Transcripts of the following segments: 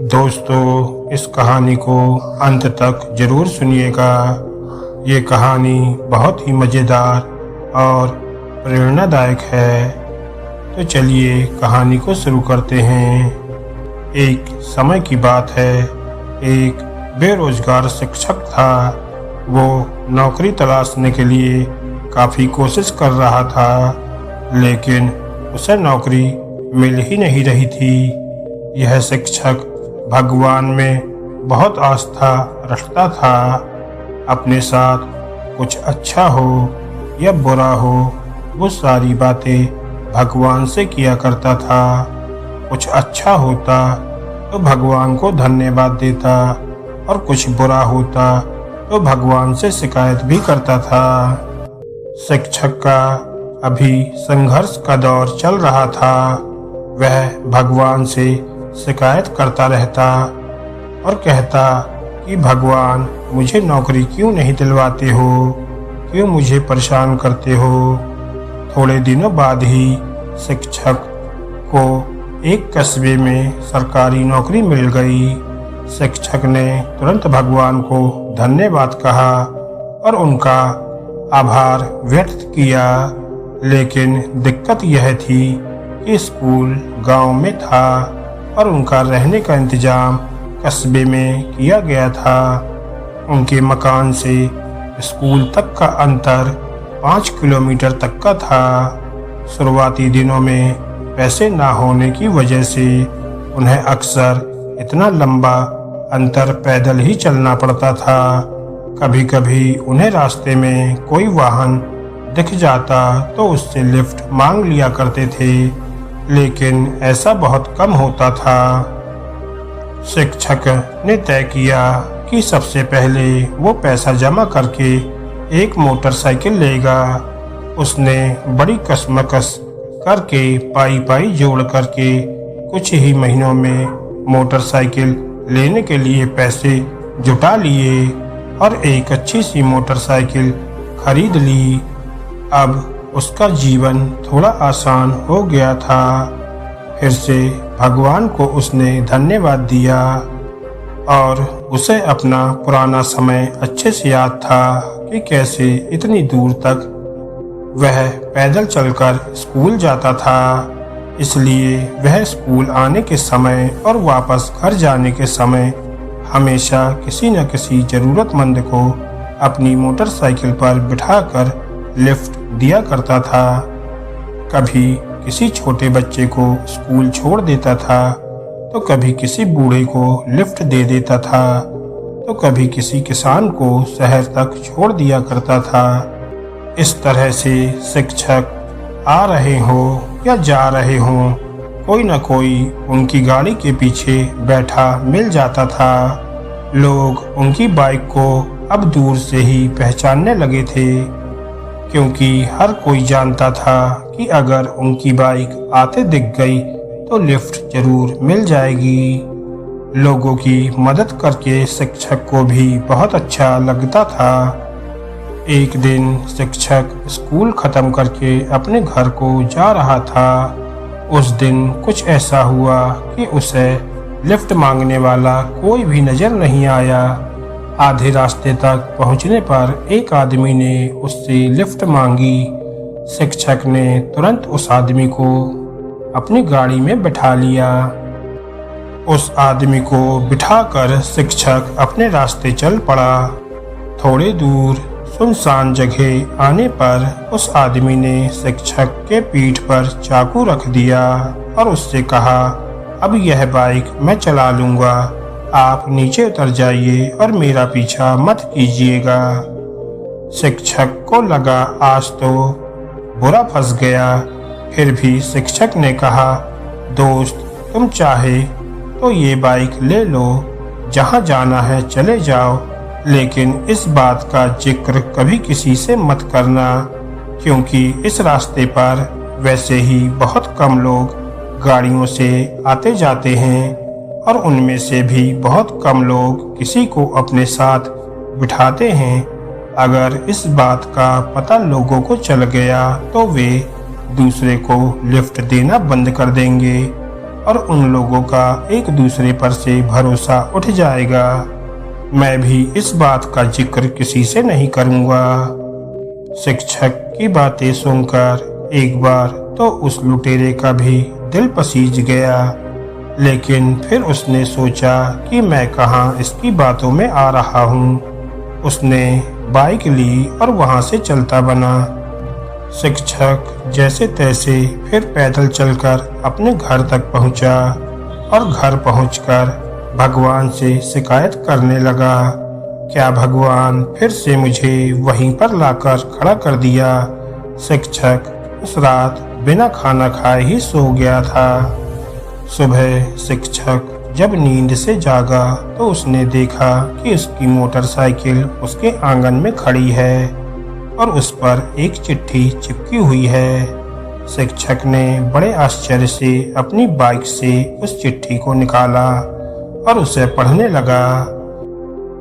दोस्तों, इस कहानी को अंत तक जरूर सुनिएगा। ये कहानी बहुत ही मज़ेदार और प्रेरणादायक है। तो चलिए कहानी को शुरू करते हैं। एक समय की बात है, एक बेरोजगार शिक्षक था। वो नौकरी तलाशने के लिए काफ़ी कोशिश कर रहा था, लेकिन उसे नौकरी मिल ही नहीं रही थी। यह शिक्षक भगवान में बहुत आस्था रखता था। अपने साथ कुछ अच्छा हो या बुरा हो, वो सारी बातें भगवान से किया करता था। कुछ अच्छा होता तो भगवान को धन्यवाद देता, और कुछ बुरा होता तो भगवान से शिकायत भी करता था। शिक्षक का अभी संघर्ष का दौर चल रहा था। वह भगवान से शिकायत करता रहता और कहता कि भगवान, मुझे नौकरी क्यों नहीं दिलवाते हो, क्यों मुझे परेशान करते हो। थोड़े दिनों बाद ही शिक्षक को एक कस्बे में सरकारी नौकरी मिल गई। शिक्षक ने तुरंत भगवान को धन्यवाद कहा और उनका आभार व्यक्त किया, लेकिन दिक्कत यह थी कि स्कूल गांव में था और उनका रहने का इंतजाम कस्बे में किया गया था। उनके मकान से स्कूल तक का अंतर 5 किलोमीटर तक का था। शुरुआती दिनों में पैसे ना होने की वजह से उन्हें अक्सर इतना लंबा अंतर पैदल ही चलना पड़ता था। कभी कभी उन्हें रास्ते में कोई वाहन दिख जाता तो उससे लिफ्ट मांग लिया करते थे, लेकिन ऐसा बहुत कम होता था। शिक्षक ने तय किया कि सबसे पहले वो पैसा जमा करके एक मोटरसाइकिल लेगा। उसने बड़ी कशमकश करके पाई पाई जोड़ करके कुछ ही महीनों में मोटरसाइकिल लेने के लिए पैसे जुटा लिए और एक अच्छी सी मोटरसाइकिल खरीद ली। अब उसका जीवन थोड़ा आसान हो गया था। फिर से भगवान को उसने धन्यवाद दिया और उसे अपना पुराना समय अच्छे से याद था कि कैसे इतनी दूर तक वह पैदल चलकर स्कूल जाता था। इसलिए वह स्कूल आने के समय और वापस घर जाने के समय हमेशा किसी न किसी ज़रूरतमंद को अपनी मोटरसाइकिल पर बिठाकर लिफ्ट दिया करता था। कभी किसी छोटे बच्चे को स्कूल छोड़ देता था, तो कभी किसी बूढ़े को लिफ्ट दे देता था, तो कभी किसी किसान को शहर तक छोड़ दिया करता था। इस तरह से शिक्षक आ रहे हो या जा रहे हो, कोई न कोई उनकी गाड़ी के पीछे बैठा मिल जाता था। लोग उनकी बाइक को अब दूर से ही पहचानने लगे थे, क्योंकि हर कोई जानता था कि अगर उनकी बाइक आते दिख गई तो लिफ्ट जरूर मिल जाएगी। लोगों की मदद करके शिक्षक को भी बहुत अच्छा लगता था। एक दिन शिक्षक स्कूल खत्म करके अपने घर को जा रहा था। उस दिन कुछ ऐसा हुआ कि उसे लिफ्ट मांगने वाला कोई भी नजर नहीं आया। आधे रास्ते तक पहुंचने पर एक आदमी ने उससे लिफ्ट मांगी। शिक्षक ने तुरंत उस आदमी को अपनी गाड़ी में बिठा लिया। उस आदमी को बिठाकर शिक्षक अपने रास्ते चल पड़ा। थोड़ी दूर सुनसान जगह आने पर उस आदमी ने शिक्षक के पीठ पर चाकू रख दिया और उससे कहा, अब यह बाइक मैं चला लूंगा, आप नीचे उतर जाइए और मेरा पीछा मत कीजिएगा। शिक्षक को लगा आज तो बुरा फंस गया। फिर भी शिक्षक ने कहा, दोस्त, तुम चाहे तो ये बाइक ले लो, जहाँ जाना है चले जाओ, लेकिन इस बात का जिक्र कभी किसी से मत करना, क्योंकि इस रास्ते पर वैसे ही बहुत कम लोग गाड़ियों से आते जाते हैं और उनमें से भी बहुत कम लोग किसी को अपने साथ बिठाते हैं। अगर इस बात का पता लोगों को चल गया तो वे दूसरे को लिफ्ट देना बंद कर देंगे। और उन लोगों का एक दूसरे पर से भरोसा उठ जाएगा। मैं भी इस बात का जिक्र किसी से नहीं करूँगा। शिक्षक की बातें सुनकर एक बार तो उस लुटेरे का भी दिल पसीज गया, लेकिन फिर उसने सोचा कि मैं कहाँ इसकी बातों में आ रहा हूँ। उसने बाइक ली और वहाँ से चलता बना। शिक्षक जैसे तैसे फिर पैदल चलकर अपने घर तक पहुँचा और घर पहुँचकर भगवान से शिकायत करने लगा। क्या भगवान फिर से मुझे वहीं पर लाकर खड़ा कर दिया। शिक्षक उस रात बिना खाना खाए ही सो गया था। सुबह शिक्षक जब नींद से जागा तो उसने देखा कि उसकी मोटरसाइकिल उसके आंगन में खड़ी है और उस पर एक चिट्ठी चिपकी हुई है। शिक्षक ने बड़े आश्चर्य से अपनी बाइक से उस चिट्ठी को निकाला और उसे पढ़ने लगा।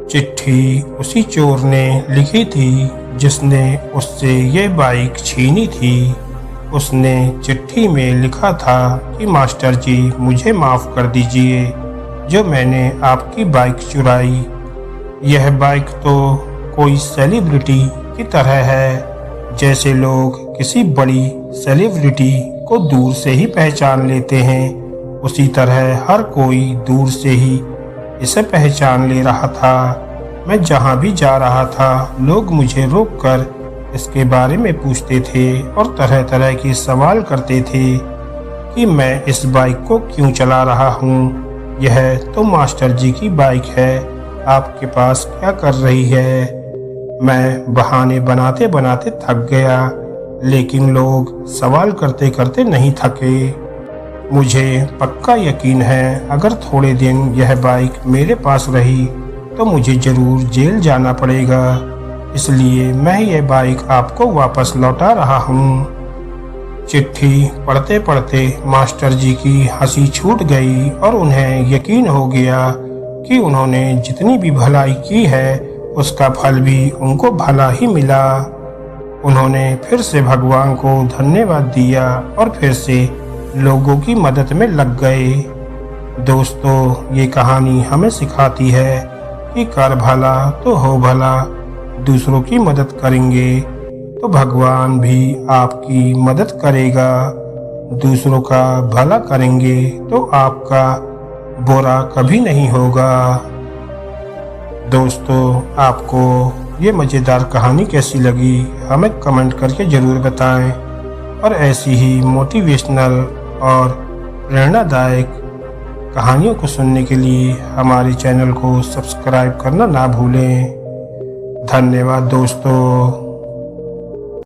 चिट्ठी उसी चोर ने लिखी थी जिसने उससे ये बाइक छीनी थी। उसने चिट्ठी में लिखा था कि मास्टर जी मुझे माफ़ कर दीजिए जो मैंने आपकी बाइक चुराई। यह बाइक तो कोई सेलिब्रिटी की तरह है, जैसे लोग किसी बड़ी सेलिब्रिटी को दूर से ही पहचान लेते हैं, उसी तरह हर कोई दूर से ही इसे पहचान ले रहा था। मैं जहाँ भी जा रहा था लोग मुझे रोककर इसके बारे में पूछते थे और तरह तरह के सवाल करते थे कि मैं इस बाइक को क्यों चला रहा हूँ। यह तो मास्टर जी की बाइक है, आपके पास क्या कर रही है। मैं बहाने बनाते बनाते थक गया, लेकिन लोग सवाल करते करते नहीं थके। मुझे पक्का यकीन है अगर थोड़े दिन यह बाइक मेरे पास रही तो मुझे जरूर जेल जाना पड़ेगा, इसलिए मैं ये बाइक आपको वापस लौटा रहा हूँ। चिट्ठी पढ़ते पढ़ते मास्टर जी की हंसी छूट गई और उन्हें यकीन हो गया कि उन्होंने जितनी भी भलाई की है उसका फल भी उनको भला ही मिला। उन्होंने फिर से भगवान को धन्यवाद दिया और फिर से लोगों की मदद में लग गए। दोस्तों, ये कहानी हमें सिखाती है कि कर भला तो हो भला, दूसरों की मदद करेंगे तो भगवान भी आपकी मदद करेगा। दूसरों का भला करेंगे तो आपका बुरा कभी नहीं होगा। दोस्तों, आपको ये मज़ेदार कहानी कैसी लगी हमें कमेंट करके ज़रूर बताएं और ऐसी ही मोटिवेशनल और प्रेरणादायक कहानियों को सुनने के लिए हमारे चैनल को सब्सक्राइब करना ना भूलें। धन्यवाद दोस्तों।